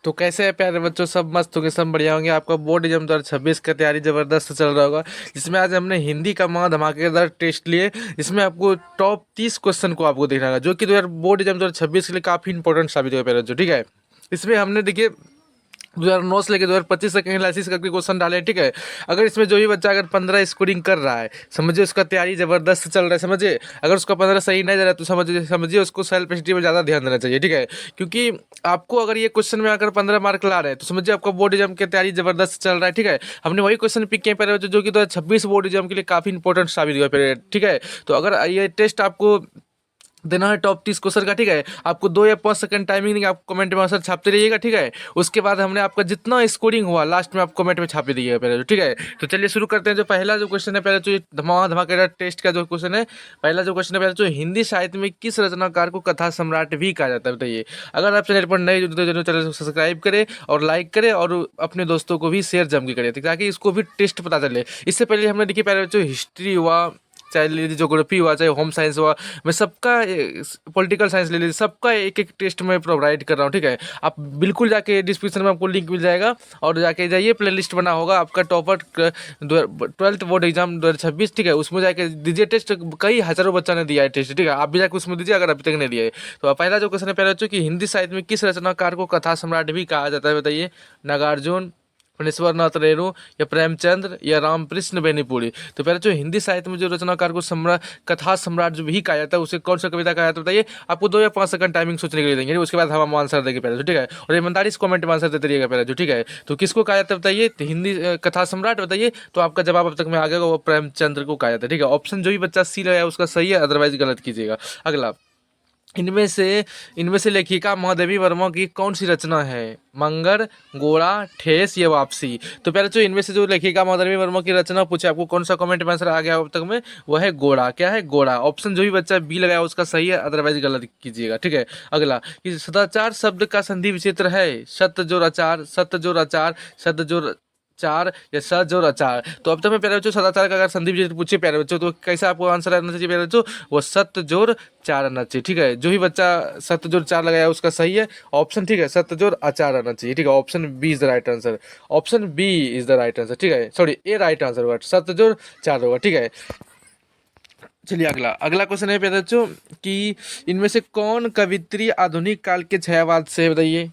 तो कैसे है प्यारे बच्चों, सब मस्त होंगे, सब बढ़िया होंगे। आपका बोर्ड एग्जाम 2026 का तैयारी जबरदस्त चल रहा होगा, जिसमें आज हमने हिंदी का महा धमाकेदार टेस्ट लिए। इसमें आपको टॉप 30 क्वेश्चन को आपको देखना होगा, जो कि 2000 बोर्ड एग्जाम 2026 के लिए काफ़ी इंपॉर्टेंट साबित होगा प्यारे बच्चों। ठीक है, इसमें हमने देखिए 2009 से लेकर 2025 तक एनालिसिस करके क्वेश्चन डाले हैं। ठीक है, अगर इसमें जो भी बच्चा अगर 15 स्कोरिंग कर रहा है, समझिए उसका तैयारी जबरदस्त चल रहा है। समझिए अगर उसका 15 सही नहीं जा रहा है तो समझिए उसको सेल्फ स्टडी में ज़्यादा ध्यान देना चाहिए। ठीक है, क्योंकि आपको अगर ये क्वेश्चन में अगर 15 मार्क ला रहे हैं तो समझिए आपका बोर्ड एग्जाम की तैयारी जबरदस्त चल रहा है। ठीक है, हमने वही क्वेश्चन पिक किए पहले जो कि 2026 बोर्ड एग्जाम के लिए काफ़ी इंपॉर्टेंट साबित हुआ फिर। ठीक है, तो अगर ये टेस्ट आपको देना है टॉप 30 क्वेश्चन का, ठीक है, आपको 2 या 5 सेकंड टाइमिंग नहीं, आप कमेंट में आंसर छापते रहिएगा। ठीक है, उसके बाद हमने आपका जितना स्कोरिंग हुआ लास्ट में आप कमेंट में छाप दीजिएगा पहले। ठीक है, तो चलिए शुरू करते हैं। जो पहला जो क्वेश्चन है, पहले जो धमाकेदार टेस्ट का जो क्वेश्चन है, पहला जो क्वेश्चन है पहले जो हिंदी साहित्य में किस रचनाकार को कथा सम्राट भी कहा जाता है, बताइए। अगर आप चैनल पर नए जुड़े तो चैनल को सब्सक्राइब करें और लाइक करें और अपने दोस्तों को भी शेयर जम के करें, ताकि इसको भी टेस्ट पता चले। इससे पहले हमने देखिए पहले जो हिस्ट्री हुआ, चाहे ले लीजिए ज्योग्राफी हुआ, चाहे होम साइंस हुआ, मैं सबका पॉलिटिकल साइंस ले लीजिए, सबका एक एक टेस्ट में प्रोवाइड कर रहा हूँ। ठीक है, आप बिल्कुल जाके डिस्क्रिप्शन में आपको लिंक मिल जाएगा और जाके जाइए, प्ले लिस्ट बना होगा आपका टॉपर 12th बोर्ड एग्जाम 2026। ठीक है, उसमें जाके दीजिए टेस्ट, कई हजारों बच्चा ने दिया है टेस्ट। ठीक है, आप भी जाके उसमें दीजिए अगर अभी तक नहीं दिया है तो। पहला जो क्वेश्चन है पहले बच्चों कि हिंदी साहित्य में किस रचनाकार को कथा सम्राट भी कहा जाता है, बताइए। नागार्जुन, फणीश्वर नाथ रेणु, या प्रेमचंद्र, या रामकृष्ण बेनीपुरी। तो पहले जो हिंदी साहित्य में जो रचनाकार को कथा सम्राट जो भी कहा जाता है, उसे कौन सा कविता कहा जाता है, बताइए। आपको 2 या 5 सेकंड टाइमिंग सोचने के लिए देंगे, उसके बाद हम आंसर देंगे पहले। ठीक है, और ईमानदारी इस कमेंट में आंसर देते रहिएगा पहले जो। ठीक है, तो किसको कहा जाता है बताइए, तो हिंदी कथा सम्राट बताइए। तो आपका जवाब अब तक में आ गया, वो प्रेमचंद्र को कहा जाता है। ठीक है, ऑप्शन जो भी बच्चा सी लगाया उसका सही है, अदरवाइज गलत कीजिएगा। अगला, इनमें से लेखिका महादेवी वर्मा की कौन सी रचना है, मंगर, गोड़ा, ठेस या वापसी। तो पहले जो इनमें से जो लेखिका महादेवी वर्मा की रचना पूछे, आपको कौन सा कमेंट में आंसर आ गया अब तक में, वह है गोड़ा। क्या है, गोड़ा। ऑप्शन जो भी बच्चा बी लगाया उसका सही है, अदरवाइज गलत कीजिएगा। ठीक है, अगला, कि सदाचार शब्द का संधि विचित्र है, सत्य जोड़ अचार, सत्य जोड़ अचार, सत्य जोड़ चार, या सज और अचार। तो अब तक मैं प्यारे बच्चों सदाचार का अगर संधि विचित्र पूछे प्यारे बच्चों, तो कैसा आपको आंसर आना चाहिए प्यारे बच्चों, वो सत्य जोड़ चार आना चाहिए। ठीक है, जो भी बच्चा सत्य जोड़ चार लगाया उसका सही है ऑप्शन। ठीक है, सत्य जोड़ अचार आना चाहिए। ठीक है, option B is the right answer. Option B is the right answer. ठीक है, सॉरी, ए राइट आंसर होगा, सत्य जोड़ चार होगा। ठीक है, चलिए अगला अगला क्वेश्चन है प्यारे बच्चों कि इनमें से कौन कवित्री आधुनिक काल के छायावाद से है, बताइए।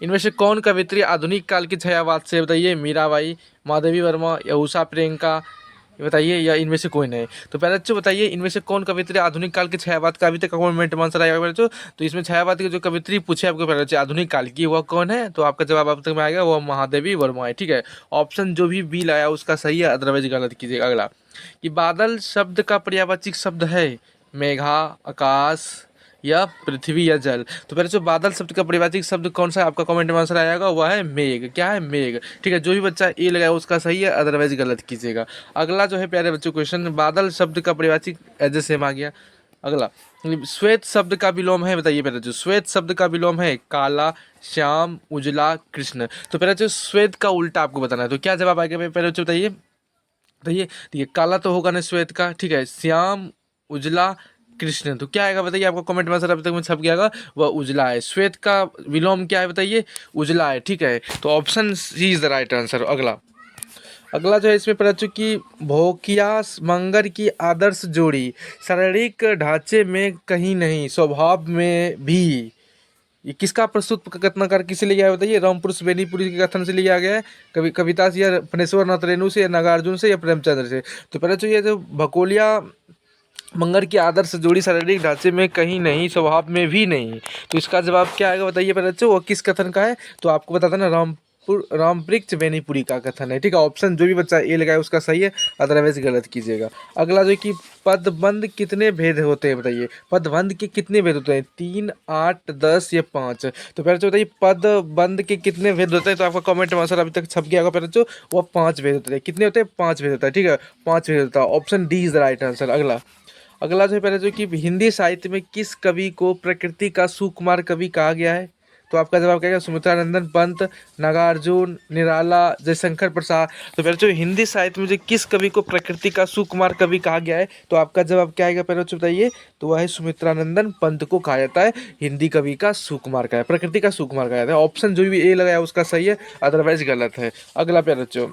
इनमें से कौन कवित्री आधुनिक काल की छायावाद से, बताइए। मीराबाई, महादेवी वर्मा, या उषा प्रियंका, ये बताइए, या इनमें से कोई नहीं। तो पहले बच्चों बताइए, इनमें से कौन कवित्री आधुनिक काल के छायावाद का अभी तक कमेंट में आंसर आएगा बच्चों। तो इसमें छायावाद की जो कवित्री पूछे आपको पहले बच्चे आधुनिक काल की, वह कौन है, तो आपका जवाब अब तक में आएगा वो महादेवी वर्मा है। ठीक है, ऑप्शन जो भी बी लाया उसका सही है, अदरवाइज गलत कीजिएगा। अगला, कि बादल शब्द का पर्यायवाची शब्द है, मेघा, आकाश, या पृथ्वी, या जल। तो पहले जो बादल शब्द का परिभाषिक शब्द कौन सा है, आपका कमेंट में आंसर आएगा वह है मेघ। क्या है, मेघ। ठीक है, जो भी बच्चा ए लगाया उसका सही है, अदरवाइज गलत कीजिएगा। अगला जो है प्यारे बच्चों क्वेश्चन, बादल शब्द का परिभाषिक एज सेम आ गया। अगला, श्वेत शब्द का विलोम है, बताइए पहले जो श्वेत शब्द का विलोम है, काला, श्याम, उजला, कृष्ण। तो पहले जो श्वेत का उल्टा आपको बताना है, तो क्या जवाब आएगा पहले बच्चों बताइए। बताइए, देखिए काला तो होगा ना श्वेत का, ठीक है, श्याम, उजला, कृष्ण। तो क्या आएगा बताइए, आपको कमेंट में आंसर अभी तक में छप गया, वह उजला है। श्वेत का विलोम क्या है बताइए, उजला है। ठीक है, तो option C is the right answer. अगला अगला जो है इसमें पढ़ चुकी, भोकिया मंगर की आदर्श जोड़ी शारीरिक ढांचे में कहीं नहीं, स्वभाव में भी, ये किसका प्रस्तुत कथनकार किसे लिया है बताइए। रामपुरुष बेनीपुरी के कथन से लिया गया है, कविता से, या फणेश्वर नाथ रेणु से, या नागार्जुन से, या प्रेमचंद्र से। तो पहले तो ये जो भकोलिया मंगर की आदर्श जोड़ी शारीरिक ढांचे में कहीं नहीं, स्वभाव में भी नहीं, तो इसका जवाब क्या आएगा बताइए पहले बच्चों, वो किस कथन का है। तो आपको बता देना रामवृक्ष बेनीपुरी का कथन है। ठीक है, ऑप्शन जो भी बच्चा ए लगाए उसका सही है, अदरवाइज गलत कीजिएगा। अगला जो कि पदबंध कितने भेद होते हैं बताइए। पदबंध के कितने भेद होते हैं, 3, 8, 10 या 5। तो पहले बताइए पदबंध के कितने भेद होते हैं, तो आपका कमेंट में आंसर अभी तक छप गया होगा पहले जो, वो 5 भेद होते हैं। कितने होते हैं, 5 भेद होता है। ठीक है, 5 भेद होता है, option D is the right answer. अगला जो है पहले जो कि हिंदी साहित्य में किस कवि को प्रकृति का सुकुमार कवि कहा गया है, तो आपका जवाब क्या है? सुमित्रानंदन पंत, नागार्जुन, निराला, जयशंकर प्रसाद। तो फिर जो हिंदी साहित्य में जो किस कवि को प्रकृति का सुकुमार कवि कहा गया है, तो आपका जवाब क्या आएगा पहले बच्चों बताइए? तो वह है सुमित्रानंदन पंत को कहा जाता है हिंदी कवि का सुकुमार का है, प्रकृति का सुकुमार कहा जाता है। ऑप्शन जो भी ए लगाया उसका सही है, अदरवाइज गलत है। अगला प्यारे बच्चों,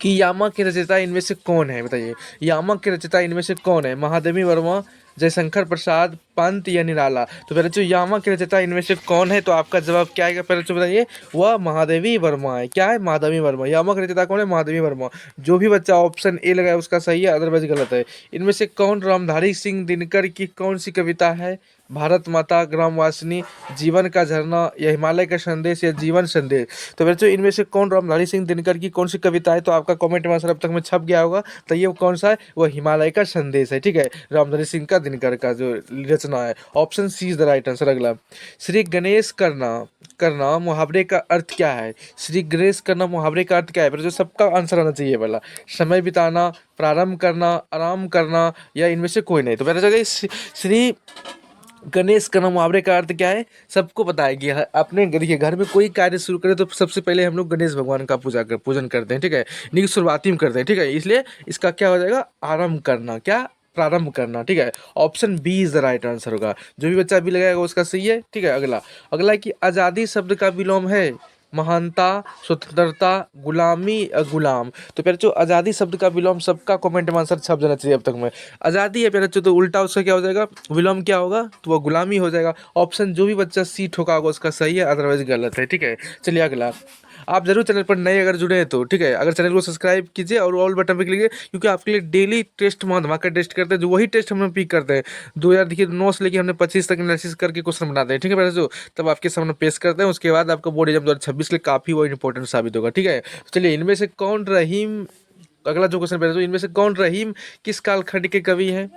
कि यामा के रचयिता इनमें से कौन है? बताइए, यामा के रचयिता इनमें से कौन है? महादेवी वर्मा, जयशंकर प्रसाद, पंत या निराला? तो पहले बच्चों यामा के रचयिता इनमें से कौन है? तो आपका जवाब क्या आएगा पहले बच्चों बताइए? वह महादेवी वर्मा है। क्या है? महादेवी वर्मा। यामा के रचयिता कौन है? महादेवी वर्मा। जो भी बच्चा ऑप्शन ए लगाया उसका सही है, अदरवाइज गलत है। इनमें से कौन रामधारी सिंह दिनकर की कौन सी कविता है? भारत माता, ग्रामवासिनी, जीवन का झरना या हिमालय का संदेश या जीवन संदेश? तो बच्चों इनमें से कौन रामधारी सिंह दिनकर की कौन सी कविता है? तो आपका कमेंट में आंसर अब तक में छप गया होगा। तो ये कौन सा है? वो हिमालय का संदेश है। ठीक है, रामधारी सिंह का दिनकर का जो रचना है। Option C is the right answer. अगला, श्री गणेश करना करना मुहावरे का अर्थ क्या है? श्री गणेश करना मुहावरे का अर्थ क्या है? पर जो सबका आंसर आना चाहिए वाला, समय बिताना, प्रारंभ करना, आराम करना या इनमें से कोई नहीं? तो पहले जगह श्री गणेश का मुहावरे का अर्थ क्या है? सबको पता है कि अपने देखिए घर में कोई कार्य शुरू करें तो सबसे पहले हम लोग गणेश भगवान का पूजन करते हैं। ठीक है, इन्हीं की शुरुआती में करते हैं। ठीक है, इसलिए इसका क्या हो जाएगा? आरंभ करना, क्या? प्रारंभ करना। ठीक है, option B is the right answer होगा। जो भी बच्चा बी लगाएगा उसका सही है। ठीक है, अगला अगला है कि आज़ादी शब्द का विलोम है महानता, स्वतंत्रता, गुलामी, गुलाम। तो पहले जो आज़ादी शब्द का विलोम सबका कमेंट में आंसर छप जाना चाहिए अब तक में। आज़ादी है पहले तो उल्टा उसका क्या हो जाएगा? विलोम क्या होगा? तो वह गुलामी हो जाएगा। ऑप्शन जो भी बच्चा सी ठोका होगा उसका सही है, अदरवाइज गलत है। ठीक है, चलिए अगला। आप जरूर चैनल पर नए अगर जुड़े हैं तो ठीक है, अगर चैनल को सब्सक्राइब कीजिए और ऑल बटन पर क्लिक कीजिए, क्योंकि आपके लिए डेली टेस्ट धमाका टेस्ट करते हैं, जो वही टेस्ट हम लोग पिक करते हैं। 2000 देखिए 9 से लेकर हमने 25 तक एनालिसिस करके क्वेश्चन बनाते हैं। ठीक है पहले जो, तब आपके सामने पेश करते हैं। उसके बाद आपका बोर्ड एग्जाम 2026 के लिए काफ़ी वो इंपॉर्टेंट साबित होगा। ठीक है, तो चलिए इनमें से कौन रहीम, अगला जो क्वेश्चन पहले, इनमें से कौन रहीम किस कालखंड के कवि हैं?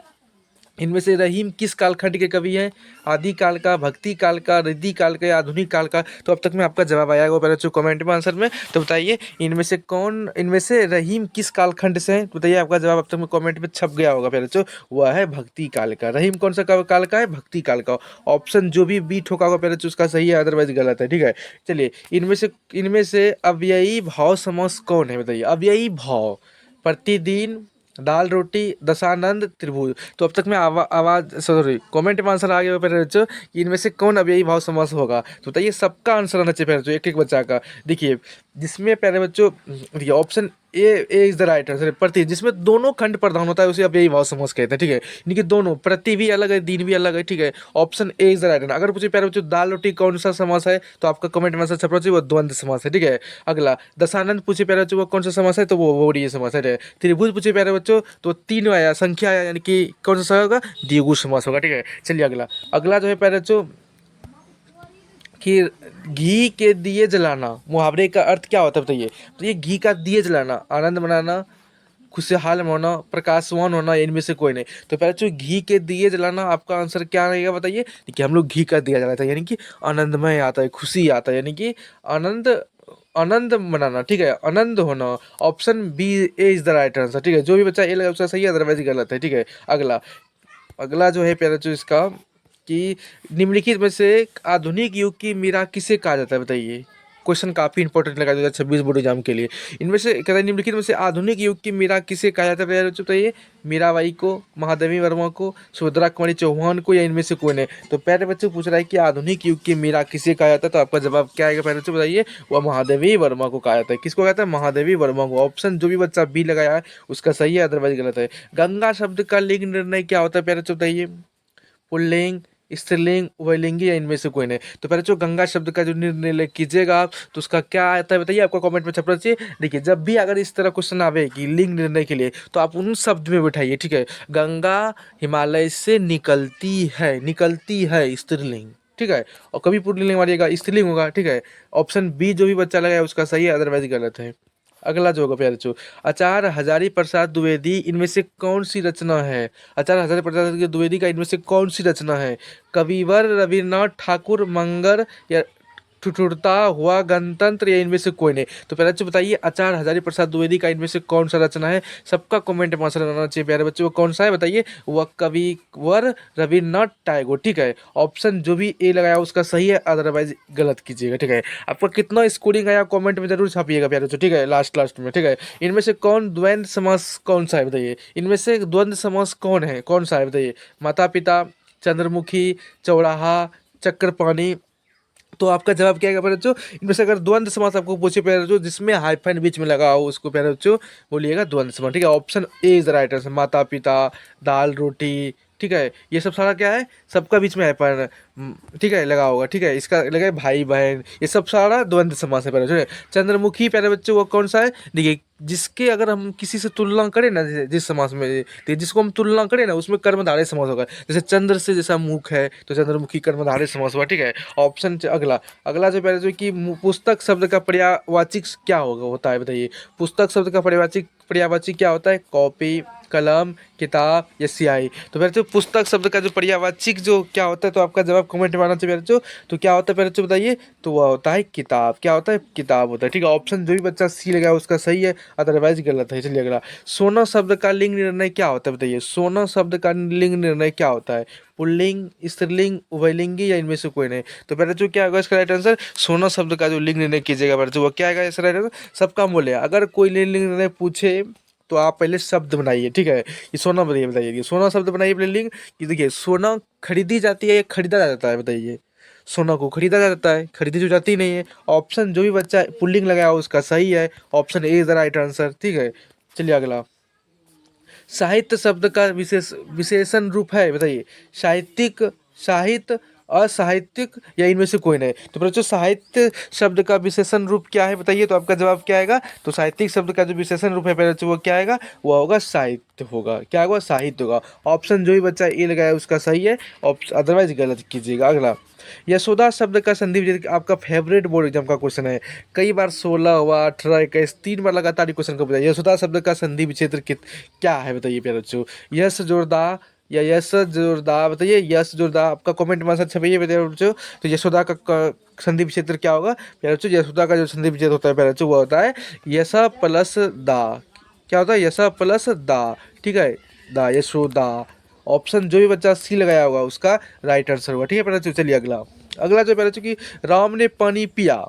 इनमें से रहीम किस कालखंड के कवि हैं? आदि काल का, भक्ति काल का, रिद्धि काल का या आधुनिक काल का? तो अब तक में आपका जवाब आया होगा पहले जो कमेंट में आंसर में। तो बताइए इनमें से कौन, इनमें से रहीम किस कालखंड से है? तो बताइए आपका जवाब अब तक में कमेंट में छप गया होगा पहले जो, वह है भक्ति काल का। रहीम कौन सा काल का है? भक्ति काल का। ऑप्शन जो भी बी ठोका होगा पहले जो उसका सही है, अदरवाइज गलत है। ठीक है, चलिए इनमें से अव्ययी भाव समास कौन है? बताइए, अव्ययी भाव, प्रतिदिन, दाल रोटी, दशानंद, त्रिभुज। तो अब तक मैं आवाज सॉरी कमेंट में आंसर आ गया पहले बच्चों कि इनमें से कौन अव्ययी भाव समास होगा? तो बताइए सबका आंसर आना चाहिए पहले बच्चों, एक एक बच्चा का। देखिए जिसमें पहले बच्चों, देखिए option A is the right answer. प्रति, जिसमें दोनों खंड प्रधान होता है उसे अव्ययी भाव समास कहते हैं। ठीक है, यानी कि दोनों, प्रति भी अलग है, दिन भी अलग है। ठीक है, option A is the right answer. अगर पूछे प्यारे बच्चों दाल रोटी कौन सा समास है, तो आपका कमेंट में आंसर छपना चाहिए वो द्वंद्व समास है। ठीक है, अगला दशानंद पूछे प्यारे बच्चों वो कौन सा समास है, तो वो वर्णीय समास है। त्रिभुज पूछे प्यारे बच्चों तो तीन आया संख्या आया, यानी कि कौन सा होगा? द्विगु समास होगा। ठीक है, चलिए अगला अगला जो है प्यारे बच्चों कि घी के दिए जलाना मुहावरे का अर्थ क्या होता है? बताइए। तो ये घी का दिए जलाना, आनंद मनाना, खुशहाल होना, प्रकाशवान होना, इनमें से कोई नहीं। तो पहले जो घी के दिए जलाना, आपका आंसर क्या रहेगा बताइए? कि हम लोग घी का दिया जलाता है, यानी कि आनंदमय आता है, खुशी आता है, यानी कि आनंद आनंद मनाना। ठीक है, आनंद होना। Option B A is the right answer. ठीक है, जो भी बच्चा ए लगा उसका सही है, अदरवाइज गलत है। ठीक है, अगला अगला जो है प्यारा जो इसका कि निम्नलिखित में से आधुनिक युग की मीरा किसे कहा जाता है? बताइए, क्वेश्चन काफी इंपॉर्टेंट लगा 2026 बोर्ड एग्जाम के लिए। इनमें से कहता है निम्नलिखित में से आधुनिक युग की मीरा किसे कहा जाता है? बताइए, मीराबाई को, महादेवी वर्मा को, सुभद्रा कुमारी चौहान को या इनमें से कोई नहीं? तो प्यारे बच्चे पूछ रहा है कि आधुनिक युग की मीरा किसे कहा जाता है? तो आपका जवाब क्या आएगा प्यारे बच्चे बताइए? वह महादेवी वर्मा को कहा जाता है। किसको कहता है? महादेवी वर्मा को। ऑप्शन जो भी बच्चा बी लगाया है उसका सही है, अदरवाइज गलत है। गंगा शब्द का लिंग निर्णय क्या होता है प्यारे बच्चे बताइए? पुल्लिंग, स्त्रीलिंग, उभयलिंगी या इनमें से कोई नहीं? तो पहले जो गंगा शब्द का जो निर्णय कीजिएगा आप तो उसका क्या आता है बताइए? आपका कमेंट में छपना चाहिए। देखिए जब भी अगर इस तरह क्वेश्चन आवे कि लिंग निर्णय के लिए, तो आप उन शब्द में बैठाइए। ठीक है, गंगा हिमालय से निकलती है स्त्रीलिंग। ठीक है, और कभी पुल्लिंग मारिएगा स्त्रीलिंग होगा। ठीक है, ऑप्शन बी जो भी बच्चा लगाया उसका सही है, अदरवाइज गलत है। अगला जो होगा प्यारे बच्चों, आचार्य हजारी प्रसाद द्विवेदी इनमें से कौन सी रचना है? आचार्य हजारी प्रसाद द्विवेदी का इनमें से कौन सी रचना है? कविवर, रविन्द्रनाथ ठाकुर, मंगर या ठुठुरता हुआ गणतंत्र या इनमें से कोई नहीं। तो पहले बच्चों बताइए आचार्य हजारी प्रसाद द्विवेदी का इनमें से कौन सा रचना है। सबका कमेंट में आंसर आना चाहिए प्यारे बच्चों। वो कौन सा है बताइए। वह कविवर रविन्द्रनाथ टैगोर। ठीक है, ऑप्शन जो भी ए लगाया उसका सही है, अदरवाइज गलत कीजिएगा। ठीक है, आपका कितना स्कोरिंग आया कमेंट में जरूर छापिएगा प्यारे बच्चों। ठीक है, लास्ट में। ठीक है, इनमें से कौन द्वंद्व समास कौन सा है बताइए। इनमें से द्वंद्व समास कौन है, कौन सा है बताइए। माता पिता, चंद्रमुखी, चौराहा, चक्रपाणी। तो आपका जवाब क्या है प्यारे बच्चों। इनमें से अगर द्वंद्व समास आपको पूछे प्यारे बच्चों जिसमें हाइफन बीच में लगा हो उसको प्यारे बच्चों बोलिएगा द्वंद्व समास। ठीक है, option A is right answer. माता पिता, दाल रोटी, ठीक है, ये सब सारा क्या है, सबका बीच में हाइफन ठीक है लगा होगा। ठीक है, इसका लगा है भाई बहन, ये सब सारा द्वंद्व समास है प्यारे बच्चों। चंद्रमुखी प्यारे बच्चों वो कौन सा है देखिए, जिसके अगर हम किसी से तुलना करें ना, जिस समास में तो जिसको हम तुलना करें ना उसमें कर्मधारय समास होगा। जैसे चंद्र से जैसा मुख है तो चंद्रमुखी कर्मधारय समास हुआ। ठीक है, ऑप्शन अगला अगला जो पहले जो कि पुस्तक शब्द का पर्यायवाची क्या होगा होता है बताइए। पुस्तक शब्द का पर्यायवाची क्या होता है। कॉपी, कलम, किताब या स्याही। तो पहले तो पुस्तक शब्द का जो पर्यायवाचिक जो क्या होता है, तो आपका जवाब कमेंट में आना चाहिए बच्चों। तो क्या होता है पहले तो बताइए। तो वह होता है किताब। क्या होता है, किताब होता है। ठीक है, ऑप्शन जो भी बच्चा सी लगाया उसका सही है, अदरवाइज गलत है। चलिए अगला, सोना शब्द का लिंग निर्णय क्या होता है बताइए। सोना शब्द का लिंग निर्णय क्या होता है। पुल्लिंग, स्त्रीलिंग, उभयलिंगी या इनमें से कोई नहीं। तो पहले जो क्या होगा इसका राइट आंसर, सोना शब्द का जो लिंग निर्णय कीजिएगा पहले वो क्या आएगा इसका राइट आंसर। सबका मूल्य, अगर कोई लिंग निर्णय पूछे तो आप पहले शब्द बनाइए। ठीक है, ये सोना बताइए, ये सोना शब्द बनाइए पहले लिंग कि देखिए सोना खरीदी जाती है या खरीदा जाता है बताइए। सोना को खरीदा जाता है, खरीदी जो जाती नहीं है। ऑप्शन जो भी बच्चा पुल्लिंग लगाया उसका सही है, option A is the right answer. ठीक है, चलिए अगला, साहित्य शब्द का विशेषण रूप है बताइए। साहित्यिक, साहित्य, असाहित्यिक या इनमें से कोई नहीं। तो बच्चों साहित्य शब्द का विशेषण रूप क्या है बताइए। तो आपका जवाब क्या आएगा। तो साहित्यिक शब्द का जो विशेषण रूप है बच्चों वो क्या आएगा, वो होगा साहित्य होगा। क्या होगा, साहित्य होगा। ऑप्शन जो भी बच्चा ए लगाया उसका सही है, ऑप्शन अदरवाइज गलत कीजिएगा। अगला, यशोदा शब्द का संधि विच्छेद आपका फेवरेट बोर्ड एग्जाम का क्वेश्चन है। कई बार 16 हुआ, 18, 21, 3 बार लगातार क्वेश्चन को बताइए। यशोदा शब्द का संधि विच्छेद क्या है बताइए प्यारे बच्चों। यश जोरदा या यश जोरदा बताइए। यश जोरदा आपका कमेंट में आंसर छपाइए प्यारे बच्चों। तो यशोदा का संधि विच्छेद क्या होगा प्यारे बच्चों। यशोदा का जो संधि विच्छेद होता है प्यारे बच्चों वो होता है यश प्लस दा। क्या होता है, यश प्लस दा। ठीक है, दा, यशोदा। ऑप्शन जो भी बच्चा सी लगाया होगा उसका राइट आंसर होगा। ठीक है प्यारे बच्चों, चलिए अगला अगला जो प्यारे बच्चों की राम ने पानी पिया,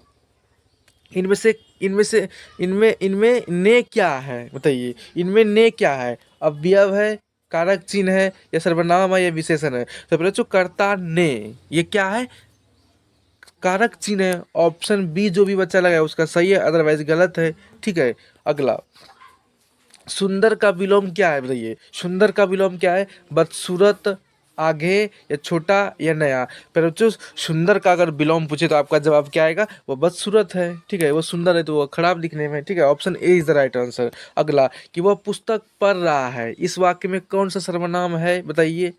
इनमें से इनमें से इनमें इनमें ने क्या है बताइए। इनमें ने क्या है, अवयव है, कारक चिन्ह है या सर्वनाम है या विशेषण है। तो प्यारे बच्चों कर्ता ने, ये क्या है, कारक चिन्ह है। ऑप्शन बी जो भी बच्चा लगाया उसका सही है, अदरवाइज गलत है। ठीक है, अगला, सुंदर का विलोम क्या है बताइए। सुंदर का विलोम क्या है, बदसूरत, आगे या छोटा या नया। पर बच्चों सुंदर का अगर विलोम पूछे तो आपका जवाब क्या आएगा, वो बदसूरत है। ठीक है, वो सुंदर है तो वो खराब दिखने में। ठीक है, option A is the right answer. अगला, कि वह पुस्तक पढ़ रहा है, इस वाक्य में कौन सा सर्वनाम है बताइए।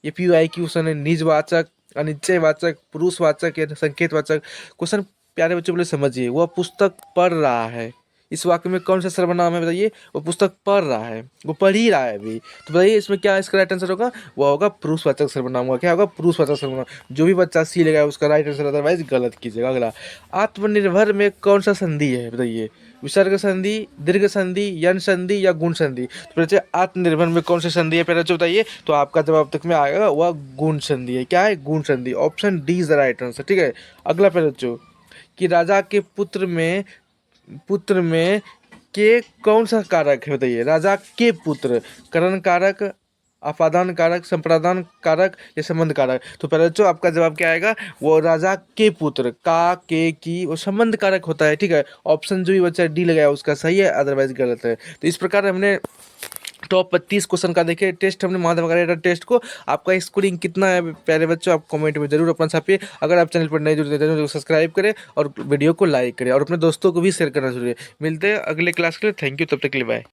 ये PYQ क्वेश्चन है, निजवाचक, अनिश्चयवाचक, पुरुषवाचक या संकेतवाचक। क्वेश्चन प्यारे बच्चों बोले समझिए, वह पुस्तक पढ़ रहा है, इस वाक्य में कौन सा सर्वनाम है बताइए। वो पुस्तक पढ़ रहा है, वो पढ़ ही रहा है अभी। तो बताइए इसमें क्या इसका राइट आंसर होगा, वो होगा पुरुषवाचक सर्वनाम होगा। क्या होगा, पुरुषवाचक सर्वनाम। जो भी बच्चा सी लगाया उसका राइट आंसर, अदरवाइज गलत कीजिएगा। अगला, आत्मनिर्भर में कौन सा संधि है बताइए। विसर्ग संधि, दीर्घ संधि, यन संधि या गुण संधि। तो बच्चे आत्मनिर्भर में कौन सी संधि है पहले बच्चों बताइए। तो आपका जवाब तक में आएगा वह गुण संधि है। क्या है, गुण संधि। Option D is the right answer. ठीक है, अगला पहले बच्चों, कि राजा के पुत्र में के कौन सा कारक है बताइए। राजा के पुत्र, करण कारक, अपादान कारक, संप्रदान कारक या संबंध कारक। तो पहले बच्चों आपका जवाब क्या आएगा, वो राजा के पुत्र का के की वो संबंध कारक होता है। ठीक है, ऑप्शन जो भी बच्चा डी लगाया उसका सही है, अदरवाइज गलत है। तो इस प्रकार हमने टॉप 32 क्वेश्चन का देखे टेस्ट, हमने माधव वगैरह टेस्ट को। आपका स्कोरिंग कितना है प्यारे बच्चों, आप कमेंट में जरूर अपना छापिए। अगर आप चैनल पर नए जुड़े हैं तो सब्सक्राइब करें और वीडियो को लाइक करें और अपने दोस्तों को भी शेयर करना जरूरी है। मिलते हैं अगले क्लास के लिए। थैंक यू, तब तक के लिए बाय।